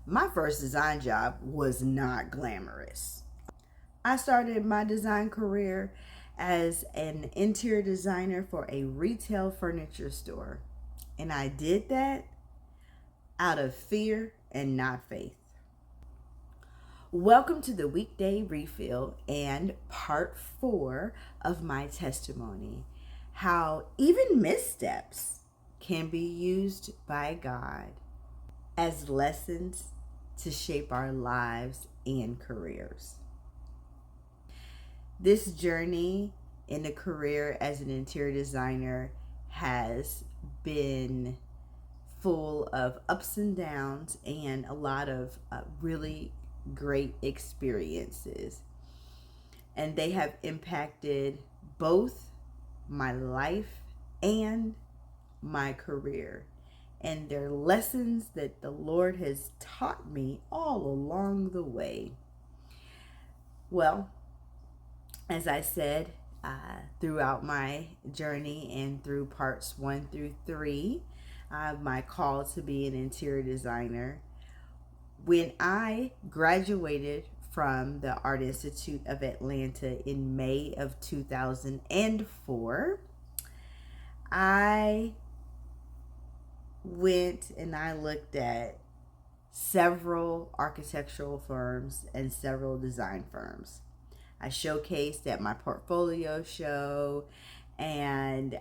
My first design job was not glamorous. I started my design career as an interior designer for a retail furniture store. And I did that out of fear and not faith. Welcome to the weekday refill and part 4 of my testimony, how even missteps can be used by God as lessons to shape our lives and careers. This journey in a career as an interior designer has been full of ups and downs and a lot of really great experiences. And they have impacted both my life and my career. And they're lessons that the Lord has taught me all along the way. Well, as I said, throughout my journey and through parts 1 through 3, my call to be an interior designer. When I graduated from the Art Institute of Atlanta in May of 2004, I went and I looked at several architectural firms and several design firms. I showcased at my portfolio show, and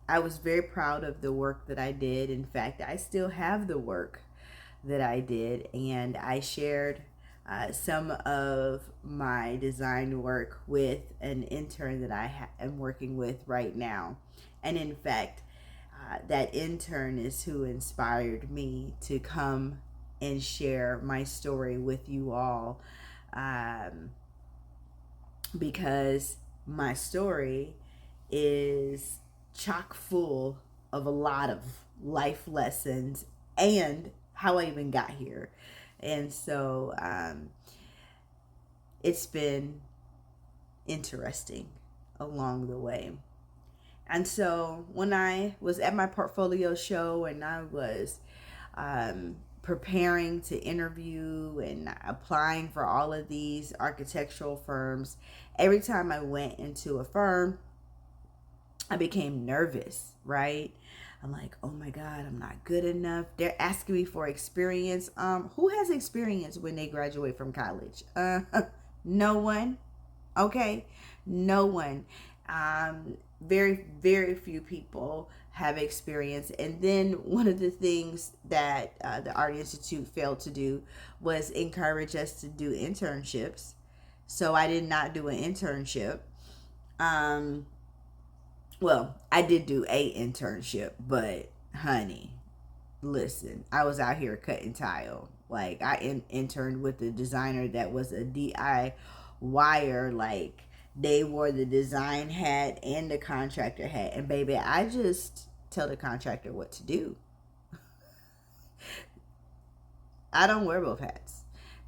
I was very proud of the work that I did. In fact, I still have the work that I did, and I shared some of my design work with an intern that I am working with right now. And in fact, that intern is who inspired me to come and share my story with you all, because my story is chock full of a lot of life lessons and how I even got here. And so it's been interesting along the way. And so when I was at my portfolio show and I was preparing to interview and applying for all of these architectural firms, every time I went into a firm, I became nervous, right? I'm like, oh my God, I'm not good enough. They're asking me for experience. Who has experience when they graduate from college? No one. Okay, no one. Very, very few people have experience. And then one of the things that the Art Institute failed to do was encourage us to do internships. So I did not do an internship. Um, well, I did do a internship, but honey, listen, I was out here cutting tile. Like I interned with a designer that was a DIYer. Like they wore the design hat and the contractor hat, and baby, I just tell the contractor what to do. I don't wear both hats,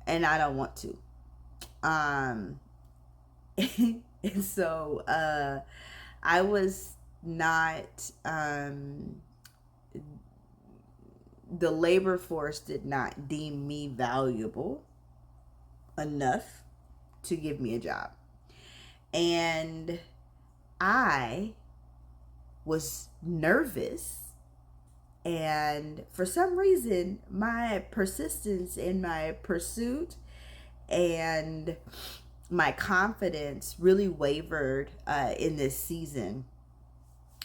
and I don't want to. Um, and so I was not the labor force did not deem me valuable enough to give me a job. And I was nervous. And for some reason, my persistence in my pursuit and my confidence really wavered in this season.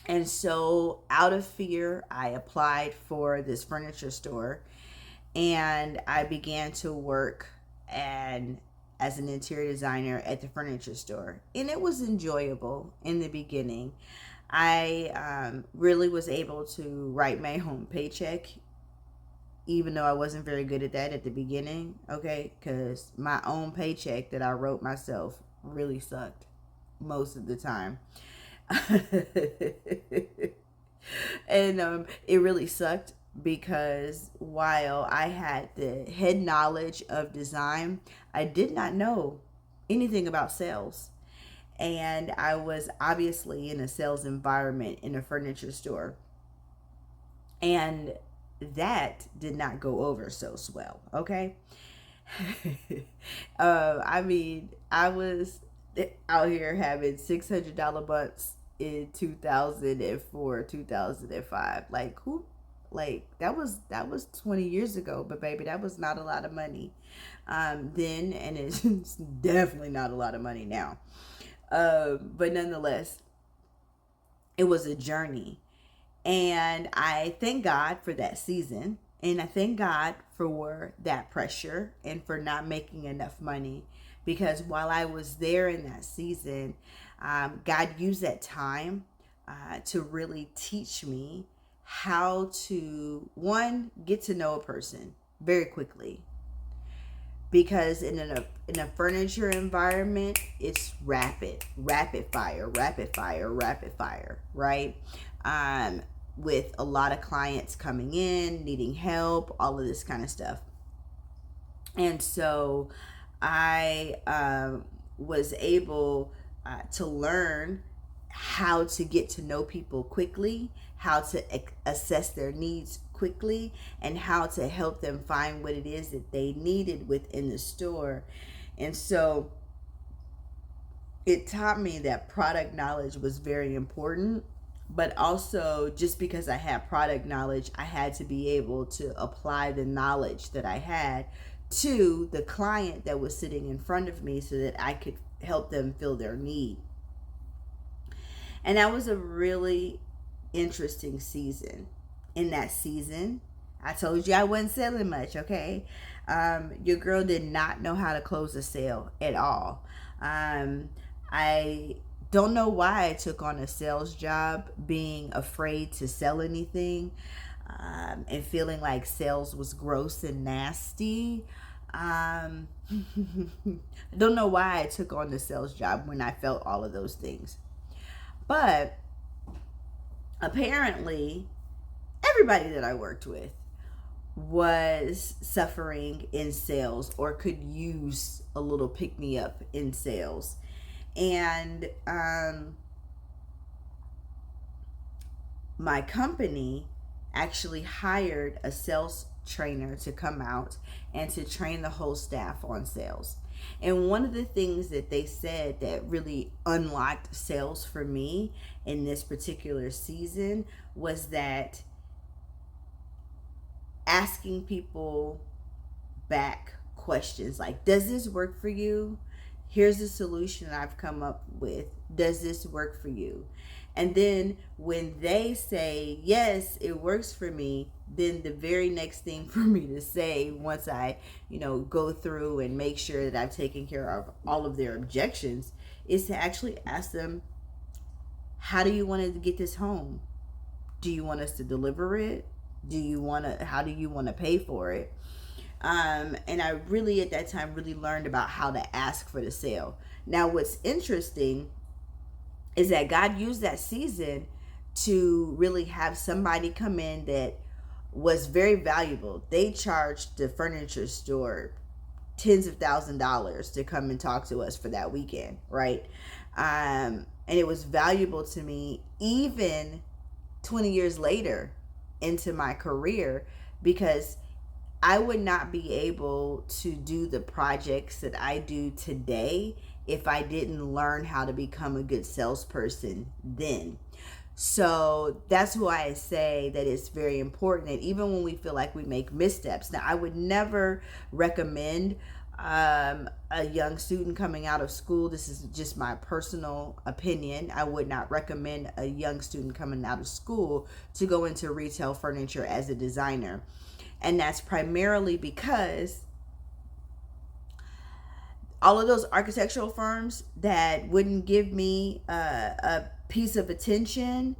And so, out of fear, I applied for this furniture store and I began to work and as an interior designer at the furniture store. And it was enjoyable in the beginning. I really was able to write my own paycheck, even though I wasn't very good at that at the beginning, okay? Because my own paycheck that I wrote myself really sucked most of the time. And it really sucked because while I had the head knowledge of design, I did not know anything about sales. And I was obviously in a sales environment in a furniture store. And that did not go over so swell. Okay. I mean, I was out here having $600 months in 2004, 2005. Like who? Like that was 20 years ago, but baby, that was not a lot of money then, and it's definitely not a lot of money now. But nonetheless, it was a journey. And I thank God for that season. And I thank God for that pressure and for not making enough money. Because while I was there in that season, God used that time to really teach me how to, one, get to know a person very quickly. Because in a furniture environment, it's rapid fire, rapid fire, rapid fire, right? Um, with a lot of clients coming in, needing help, all of this kind of stuff. And so I was able to learn how to get to know people quickly, how to assess their needs quickly, and how to help them find what it is that they needed within the store. And so it taught me that product knowledge was very important, but also just because I had product knowledge, I had to be able to apply the knowledge that I had to the client that was sitting in front of me so that I could help them fill their need. And that was a really interesting season. In that season, I told you I wasn't selling much, okay? Your girl did not know how to close a sale at all. I don't know why I took on a sales job, being afraid to sell anything, and feeling like sales was gross and nasty. I don't know why I took on the sales job when I felt all of those things. But apparently, everybody that I worked with was suffering in sales or could use a little pick me up in sales. And my company actually hired a sales trainer to come out and to train the whole staff on sales. And one of the things that they said that really unlocked sales for me in this particular season was that asking people back questions like, does this work for you? Here's the solution I've come up with. Does this work for you? And then when they say, yes, it works for me, then the very next thing for me to say once I, go through and make sure that I've taken care of all of their objections is to actually ask them, how do you want to get this home? Do you want us to deliver it? How do you want to pay for it? And I really, at that time, really learned about how to ask for the sale. Now, what's interesting is that God used that season to really have somebody come in that was very valuable. They charged the furniture store tens of $1,000s to come and talk to us for that weekend, right? And it was valuable to me even 20 years later into my career, because I would not be able to do the projects that I do today if I didn't learn how to become a good salesperson then. So that's why I say that it's very important that even when we feel like we make missteps. Now, I would never recommend a young student coming out of school. This is just my personal opinion. I would not recommend a young student coming out of school to go into retail furniture as a designer. And that's primarily because all of those architectural firms that wouldn't give me a piece of attention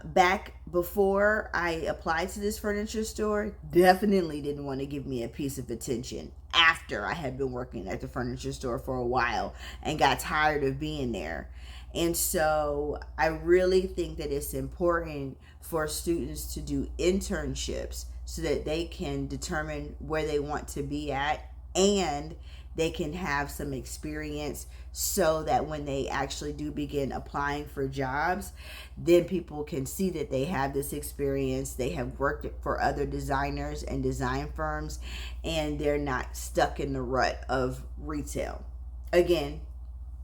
back before I applied to this furniture store definitely didn't want to give me a piece of attention after I had been working at the furniture store for a while and got tired of being there. And so I really think that it's important for students to do internships so that they can determine where they want to be at and they can have some experience, so that when they actually do begin applying for jobs, then people can see that they have this experience. They have worked for other designers and design firms, and they're not stuck in the rut of retail. Again,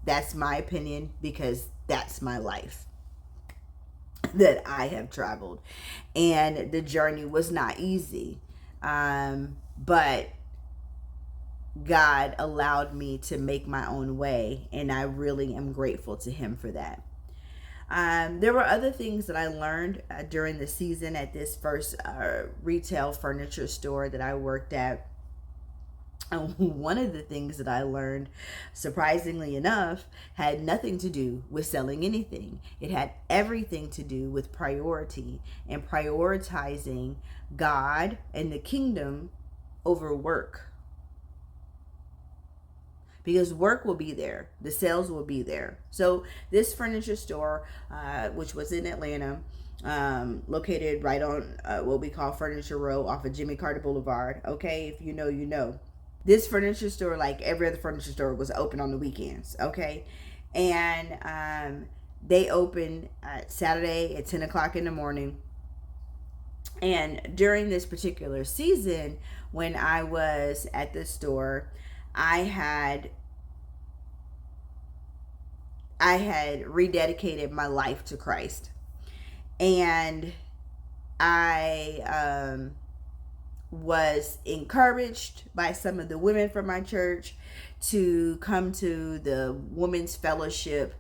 that's my opinion, because that's my life that I have traveled. And the journey was not easy. But God allowed me to make my own way, and I really am grateful to Him for that. There were other things that I learned during the season at this first retail furniture store that I worked at. One of the things that I learned, surprisingly enough, had nothing to do with selling anything. It had everything to do with priority and prioritizing God and the kingdom over work. Because work will be there, the sales will be there. So this furniture store, which was in Atlanta, located right on what we call Furniture Row off of Jimmy Carter Boulevard. Okay, if you know, you know. This furniture store, like every other furniture store, was open on the weekends. Okay, and they opened Saturday at 10 o'clock in the morning. And during this particular season, when I was at the store, I had rededicated my life to Christ, and I was encouraged by some of the women from my church to come to the women's fellowship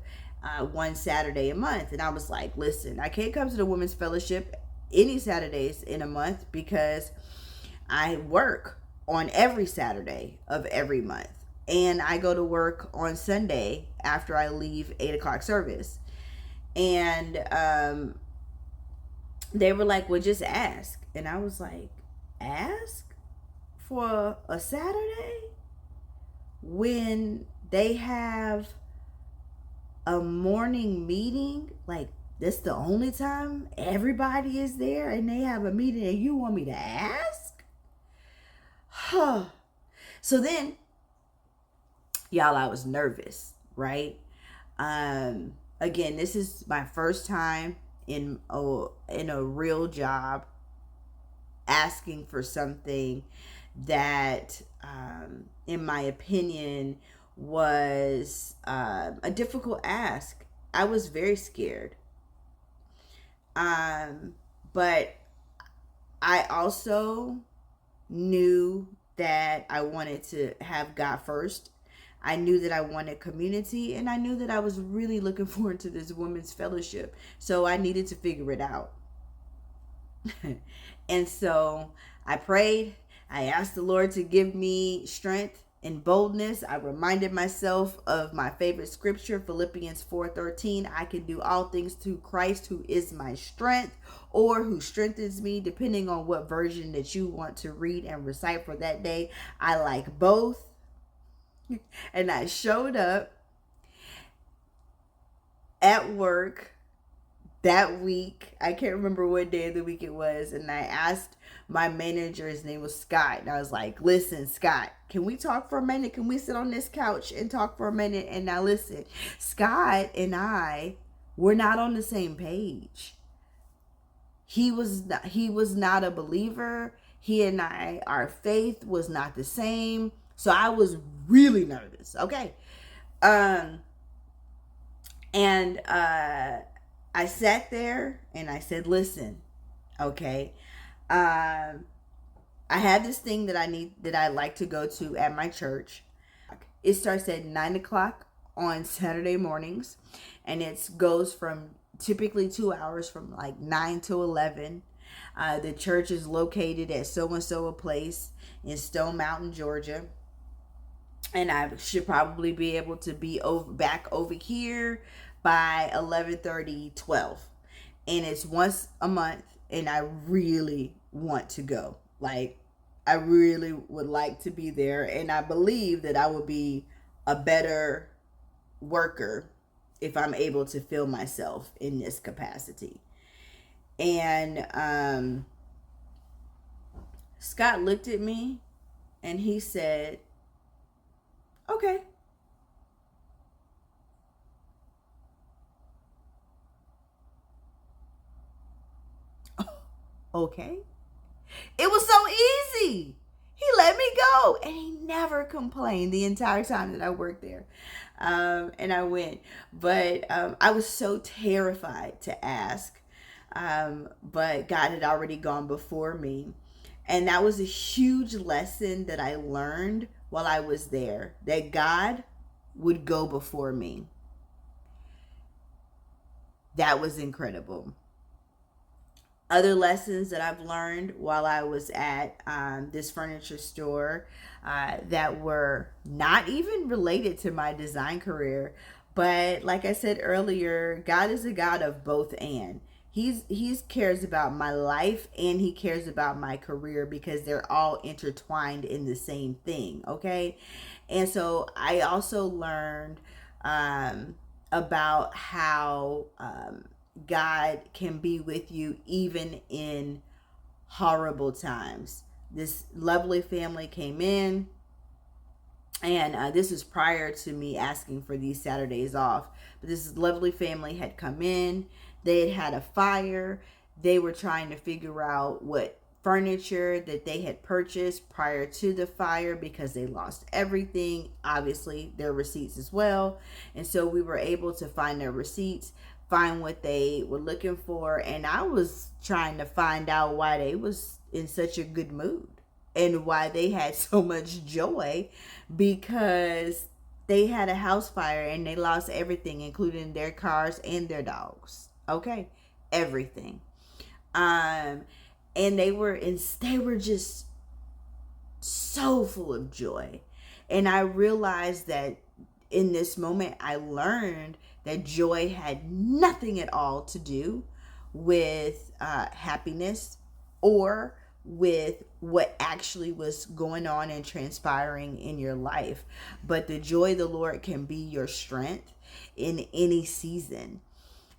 one Saturday a month. And I was like, listen, I can't come to the women's fellowship any Saturdays in a month, because I work on every Saturday of every month, and I go to work on Sunday after I leave 8 o'clock service. And they were like, well, just ask. And I was like, ask for a Saturday when they have a morning meeting? Like, that's the only time everybody is there, and they have a meeting, and you want me to ask? Huh. So then, y'all, I was nervous, right? Again, this is my first time in a real job, asking for something that, in my opinion, was a difficult ask. I was very scared. But I also knew that I wanted to have God first. I knew that I wanted community, and I knew that I was really looking forward to this women's fellowship. So I needed to figure it out. And so I prayed. I asked the Lord to give me strength and boldness. I reminded myself of my favorite scripture, Philippians 4:13. I can do all things through Christ who is my strength, or who strengthens me, depending on what version that you want to read and recite for that day. I like both. And I showed up at work that week. I can't remember what day of the week it was. And I asked my manager, his name was Scott. And I was like, listen, Scott, can we talk for a minute? Can we sit on this couch and talk for a minute? And now listen, Scott and I were not on the same page. He was not a believer. He and I, our faith was not the same. So I was really nervous. Okay. And I sat there and I said, listen, okay, I have this thing that I like to go to at my church. It starts at 9 o'clock on Saturday mornings, and it goes from typically 2 hours, from like 9 to 11. The church is located at so-and-so a place in Stone Mountain, Georgia. And I should probably be able to be back over here by 11:30, 12. And it's once a month, and I really want to go. Like, I really would like to be there, and I believe that I would be a better worker if I'm able to feel myself in this capacity. And Scott looked at me and he said, Okay. Okay. It was so easy. He let me go and he never complained the entire time that I worked there. And I went. But I was so terrified to ask. But God had already gone before me. And that was a huge lesson that I learned while I was there, that God would go before me. That was incredible. Other lessons that I've learned while I was at this furniture store that were not even related to my design career. But like I said earlier, God is a God of both and. He's cares about my life and he cares about my career because they're all intertwined in the same thing. Okay. And so I also learned about how God can be with you even in horrible times. This lovely family came in, and this was prior to me asking for these Saturdays off. But this lovely family had come in. They had a fire. They were trying to figure out what furniture that they had purchased prior to the fire because they lost everything, obviously their receipts as well. And so we were able to find their receipts, find what they were looking for, and I was trying to find out why they was in such a good mood and why they had so much joy, because they had a house fire and they lost everything, including their cars and their dogs. Okay, everything. um and they were just so full of joy. And I realized that in this moment I learned that joy had nothing at all to do with happiness or with what actually was going on and transpiring in your life. But the joy of the Lord can be your strength in any season.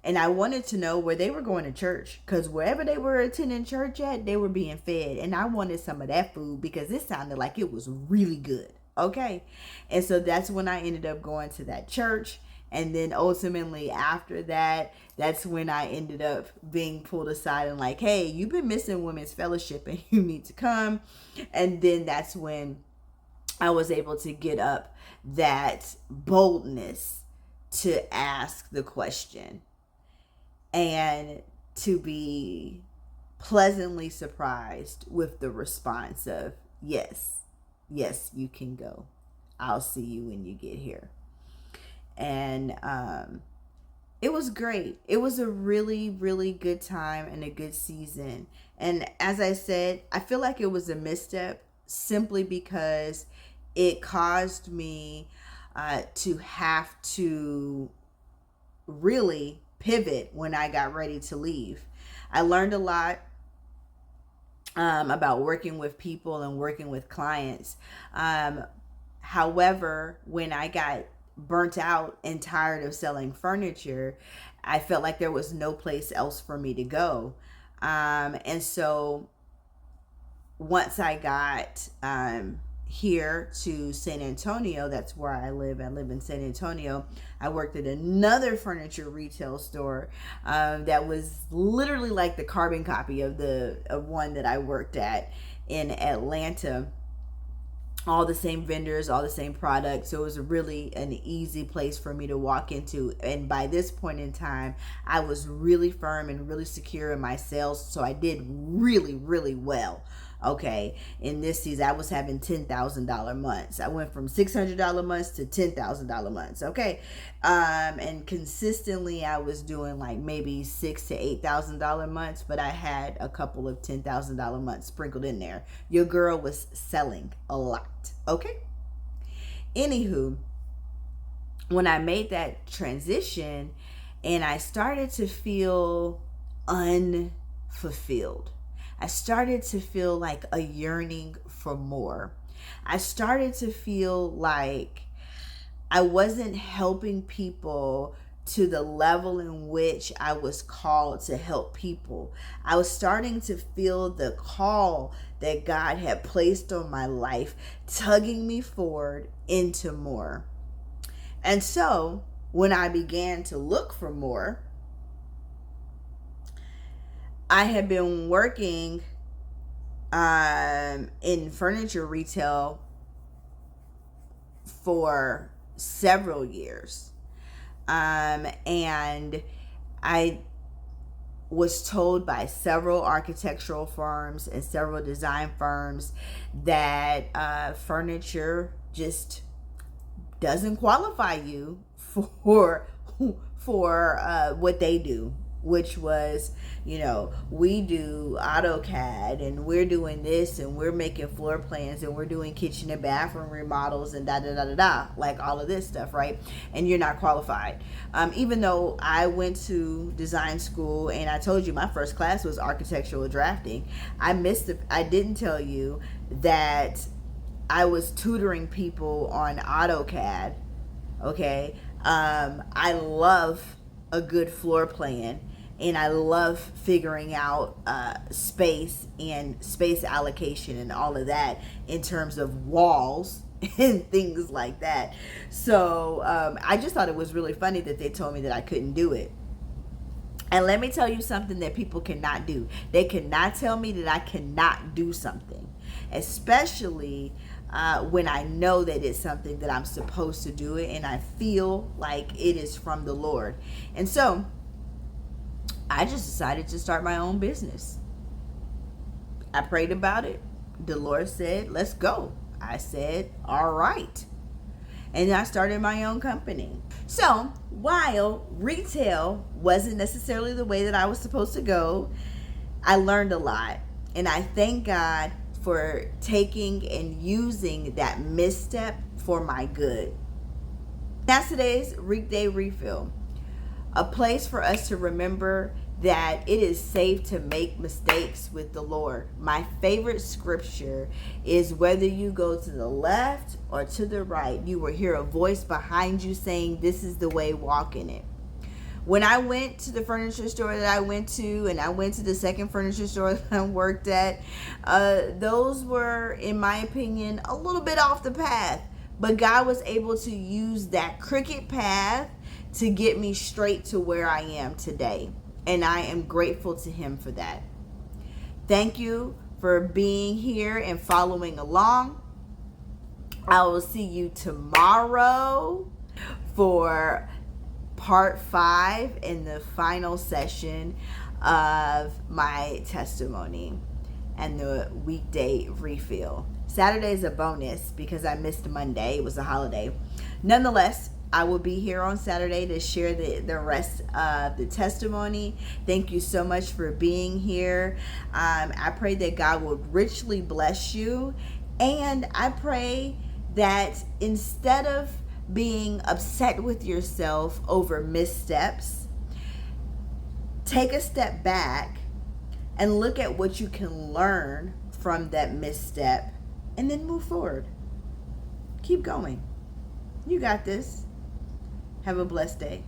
And I wanted to know where they were going to church, because wherever they were attending church at, they were being fed. And I wanted some of that food because it sounded like it was really good. Okay. And so that's when I ended up going to that church. And then ultimately after that, that's when I ended up being pulled aside and like, hey, you've been missing women's fellowship and you need to come. And then that's when I was able to get up that boldness to ask the question and to be pleasantly surprised with the response of yes, yes, you can go. I'll see you when you get here. And it was great. It was a really, really good time and a good season. And as I said, I feel like it was a misstep simply because it caused me to have to really pivot when I got ready to leave. I learned a lot about working with people and working with clients. However, when I got burnt out and tired of selling furniture, I felt like there was no place else for me to go. And so once I got here to San Antonio, that's where I live. I live in San Antonio. I worked at another furniture retail store that was literally like the carbon copy of one that I worked at in Atlanta. All the same vendors, all the same products. So it was really an easy place for me to walk into. And by this point in time, I was really firm and really secure in my sales. So I did really, really well. Okay, in this season, I was having $10,000 months. I went from $600 months to $10,000 months. Okay, and consistently, I was doing like maybe $6,000 to $8,000 months, but I had a couple of $10,000 months sprinkled in there. Your girl was selling a lot. Okay. Anywho, when I made that transition, and I started to feel unfulfilled. I started to feel like a yearning for more. I started to feel like I wasn't helping people to the level in which I was called to help people. I was starting to feel the call that God had placed on my life, tugging me forward into more. And so when I began to look for more, I had been working in furniture retail for several years. And I was told by several architectural firms and several design firms that furniture just doesn't qualify you for what they do, which was, we do AutoCAD and we're doing this and we're making floor plans and we're doing kitchen and bathroom remodels and da da da da da, like all of this stuff, right? And you're not qualified. Even though I went to design school, and I told you my first class was architectural drafting, I didn't tell you that I was tutoring people on AutoCAD. Okay. I love a good floor plan, and I love figuring out space and space allocation and all of that in terms of walls and things like that. So I just thought it was really funny that they told me that I couldn't do it. And let me tell you something that people cannot do. They cannot tell me that I cannot do something, especially when I know that it's something that I'm supposed to do it and I feel like it is from the Lord. And so I just decided to start my own business. I prayed about it. The Lord said, let's go. I said, all right. And I started my own company. So while retail wasn't necessarily the way that I was supposed to go, I learned a lot. And I thank God for taking and using that misstep for my good. That's today's weekday refill. A place for us to remember that it is safe to make mistakes with the Lord. My favorite scripture is, whether you go to the left or to the right, you will hear a voice behind you saying, this is the way, walk in it. When I went to the furniture store that I went to, and I went to the second furniture store that I worked at, those were, in my opinion, a little bit off the path. But God was able to use that crooked path to get me straight to where I am today. And I am grateful to Him for that. Thank you for being here and following along. I will see you tomorrow for part 5 in the final session of my testimony and the weekday refill. Saturday is a bonus because I missed Monday. It was a holiday. Nonetheless, I will be here on Saturday to share the rest of the testimony. Thank you so much for being here. I pray that God will richly bless you. And I pray that instead of being upset with yourself over missteps, take a step back and look at what you can learn from that misstep and then move forward. Keep going. You got this. Have a blessed day.